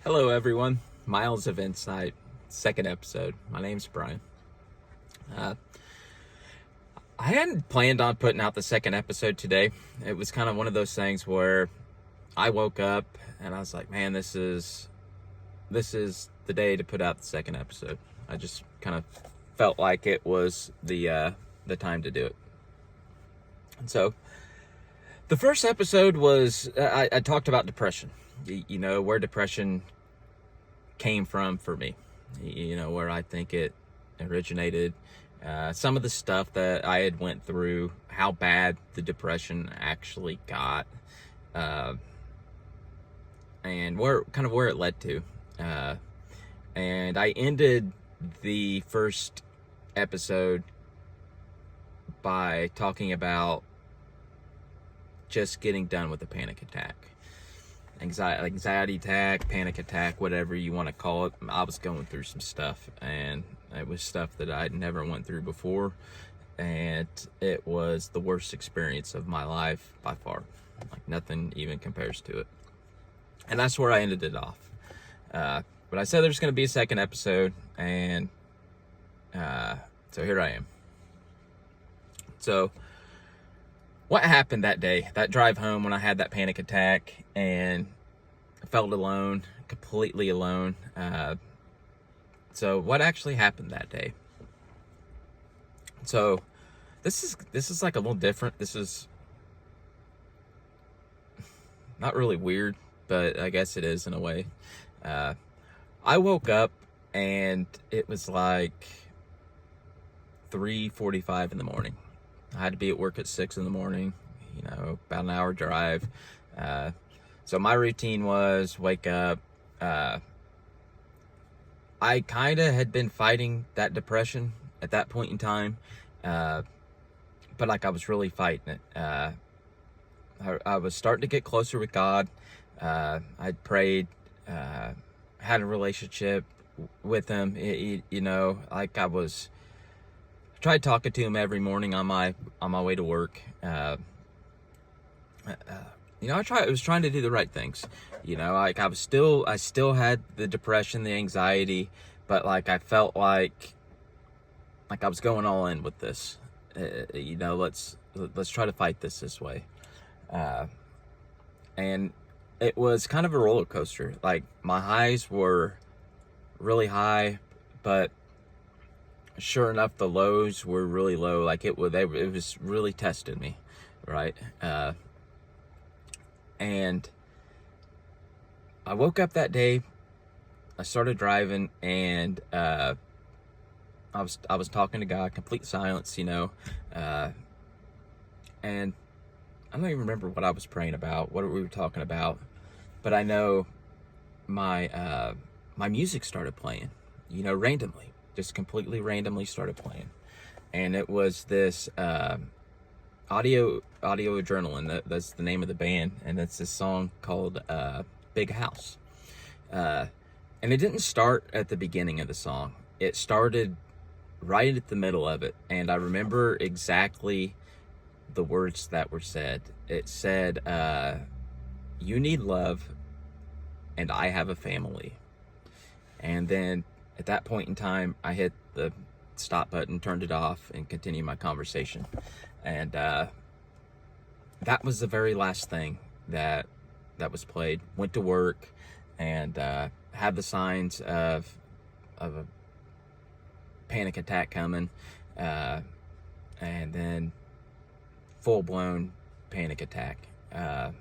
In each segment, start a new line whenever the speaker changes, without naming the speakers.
Hello, everyone. Miles of Insight, second episode. My name's Brian. Uh, I hadn't planned on putting out the second episode today. It was kind of one of those things where I woke up and I was like, "Man, this is the day to put out the second episode." I just kind of felt like it was the time to do it. And so, the first episode was I talked about depression. You know, where depression came from for me, you know, where I think it originated, some of the stuff that I had went through, how bad the depression actually got, uh, and where it led to. Uh, and I ended the first episode by talking about just getting done with a panic attack. Anxiety attack, panic attack, whatever you want to call it. I was going through some stuff, and it was stuff that I'd never went through before, and it was the worst experience of my life by far. Like, nothing even compares to it. And that's where I ended it off. But I said there's going to be a second episode, and so here I am. So what happened that day, that drive home when I had that panic attack and I felt alone, completely alone. So what actually happened that day? So this is like a little different. This is not really weird, but I guess it is in a way. I woke up and it was like 3:45 in the morning. I had to be at work at 6 in the morning, you know, about an hour drive. So my routine was wake up. I kind of had been fighting that depression at that point in time, but like I was really fighting it. I was starting to get closer with God. I'd prayed, had a relationship with Him. You know, like I tried talking to Him every morning on my way to work. You know, I was trying to do the right things. You know, like I still had the depression, the anxiety, but like I felt like I was going all in with this. You know, let's try to fight this way. And it was kind of a roller coaster. Like, my highs were really high, but sure enough, the lows were really low. Like it was really testing me, right? And I woke up that day. I started driving, and I was talking to God, complete silence, you know, and I don't even remember what I was praying about, what we were talking about, but I know my music started playing, you know, randomly. Just completely randomly started playing, and it was this audio adrenaline. That's the name of the band, and it's this song called Big House. And it didn't start at the beginning of the song. It started right at the middle of it, and I remember exactly the words that were said. It said, "You need love, and I have a family." And then at that point in time, I hit the stop button, turned it off, and continued my conversation. And that was the very last thing that was played. Went to work and had the signs of a panic attack coming, and then full-blown panic attack. And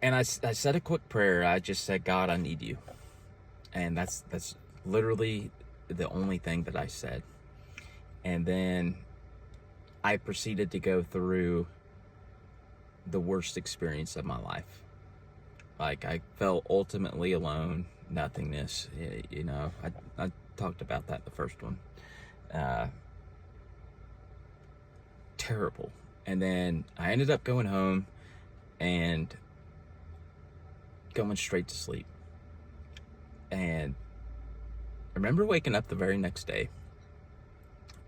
I said a quick prayer. I just said, "God, I need you." And that's literally the only thing that I said. And then I proceeded to go through the worst experience of my life. Like, I felt ultimately alone, nothingness. You know, I talked about that the first one. Terrible. And then I ended up going home and going straight to sleep. And I remember waking up the very next day,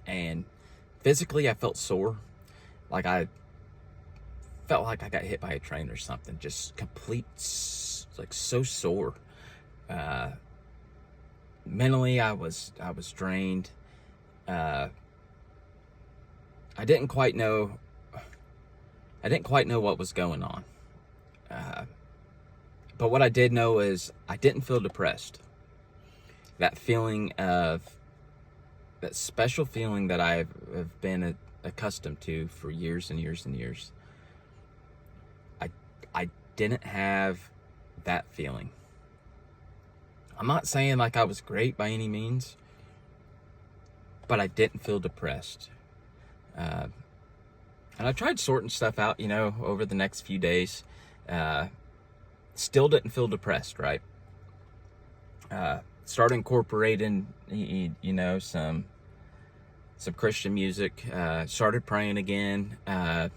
and physically I felt sore. Like, I felt like I got hit by a train or something. Just complete, like, so sore. Mentally, I was drained. I didn't quite know what was going on. But what I did know is I didn't feel depressed. That feeling of, that special feeling that I've been accustomed to for years and years and years. I didn't have that feeling. I'm not saying like I was great by any means, but I didn't feel depressed. And I tried sorting stuff out, over the next few days. Still didn't feel depressed, right? Started incorporating, some Christian music. Started praying again. And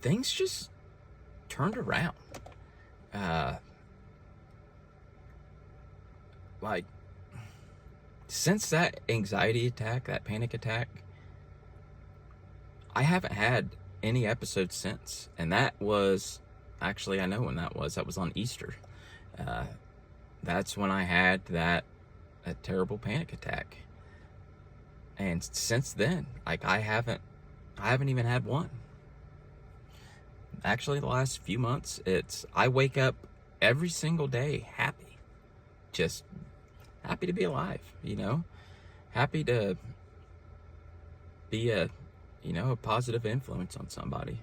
things just turned around. Like, since that anxiety attack, that panic attack, I haven't had any episodes since. And that was, actually, I know when that was. That was on Easter. That's when I had that terrible panic attack. And since then, like, I haven't even had one. Actually, the last few months, I wake up every single day happy. Just happy to be alive, happy to be a positive influence on somebody,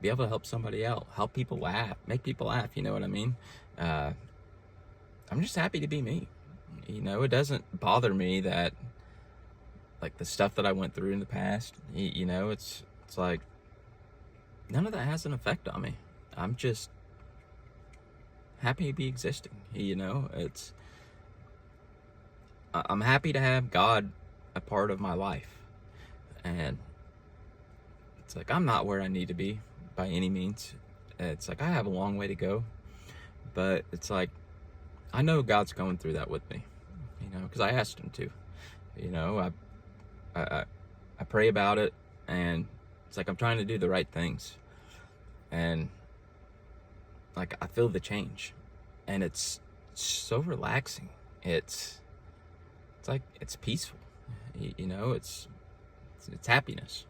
be able to help somebody out, help people laugh, make people laugh, you know what I mean? I'm just happy to be me. It doesn't bother me that, like, the stuff that I went through in the past, it's like, none of that has an effect on me. I'm just happy to be existing, I'm happy to have God a part of my life. And it's like, I'm not where I need to be by any means. It's like, I have a long way to go. But it's like, I know God's going through that with me, because I asked him to. I pray about it, and it's like I'm trying to do the right things. And, like, I feel the change. And it's so relaxing. It's like, it's peaceful. It's happiness.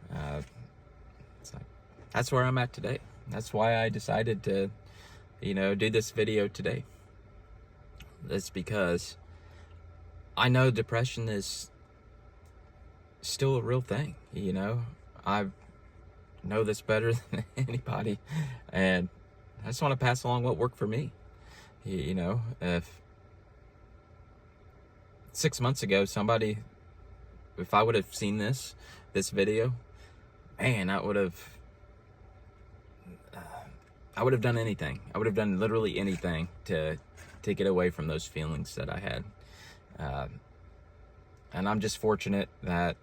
It's like, that's where I'm at today. That's why I decided to, do this video today. It's because I know depression is still a real thing. I know this better than anybody, and I just want to pass along what worked for me. If 6 months ago, if I would have seen this video, man, I would have done anything. I would have done literally anything to get away from those feelings that I had. And I'm just fortunate that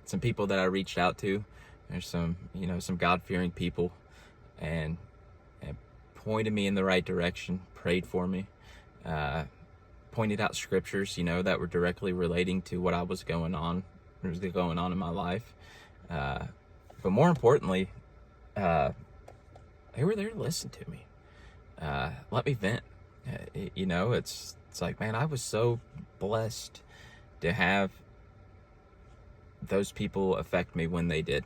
some people that I reached out to, there's some God-fearing people, and pointed me in the right direction, prayed for me, pointed out scriptures, that were directly relating to what was going on in my life. But more importantly, they were there to listen to me, let me vent. It's like, man, I was so blessed to have those people affect me when they did.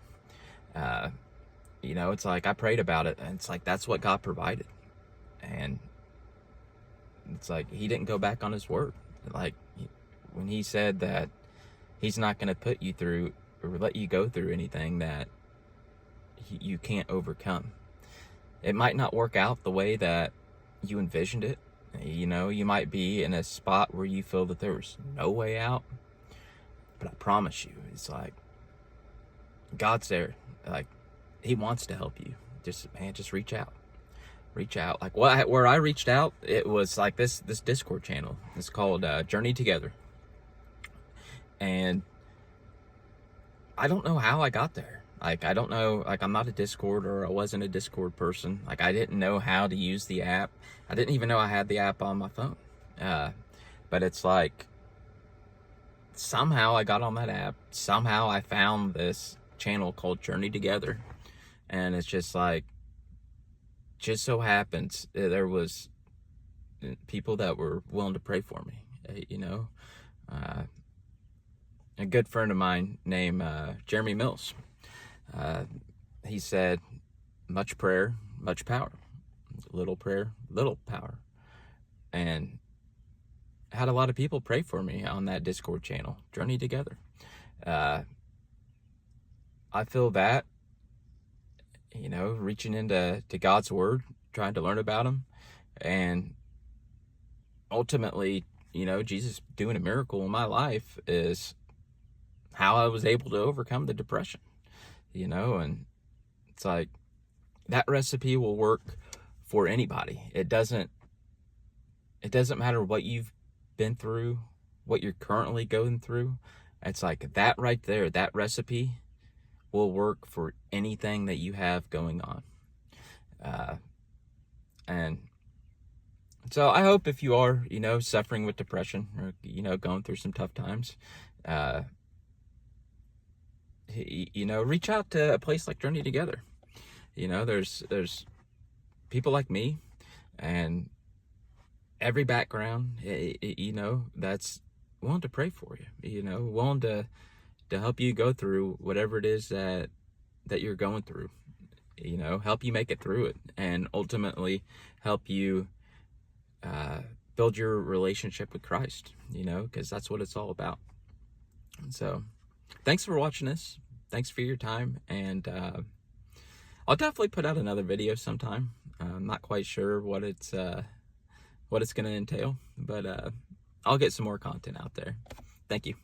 It's like, I prayed about it, and it's like, that's what God provided. And it's like, he didn't go back on his word. Like, when he said that he's not going to put you through or let you go through anything that you can't overcome. It might not work out the way that you envisioned it. You might be in a spot where you feel that there was no way out. But I promise you, it's like, God's there. Like, he wants to help you. Just reach out. Reach out. Like, where I reached out, it was like this Discord channel. It's called Journey Together. And I don't know how I got there. Like, I don't know, like, I'm not a Discord, or I wasn't a Discord person. Like, I didn't know how to use the app. I didn't even know I had the app on my phone. But it's like, somehow I got on that app. Somehow I found this channel called Journey Together, and it's just like, just so happens there was people that were willing to pray for me. You know, a good friend of mine named Jeremy Mills, he said, much prayer, much power. Little prayer, little power. And I had a lot of people pray for me on that Discord channel, Journey Together. I feel that, you know, reaching into God's Word, trying to learn about Him, and ultimately, you know, Jesus doing a miracle in my life is how I was able to overcome the depression, you know. And it's like, that recipe will work for anybody. It doesn't matter what you've been through, what you're currently going through. It's like that right there, that recipe will work for anything that you have going on. And so I hope if you are, you know, suffering with depression, or, you know, going through some tough times, you know, reach out to a place like Journey Together. You know, there's people like me, and every background, you know, that's willing to pray for you, you know, willing to help you go through whatever it is that you're going through, you know, help you make it through it, and ultimately help you build your relationship with Christ, you know, because that's what it's all about. And so thanks for watching this. Thanks for your time. And I'll definitely put out another video sometime. I'm not quite sure what it's going to entail, but I'll get some more content out there. Thank you.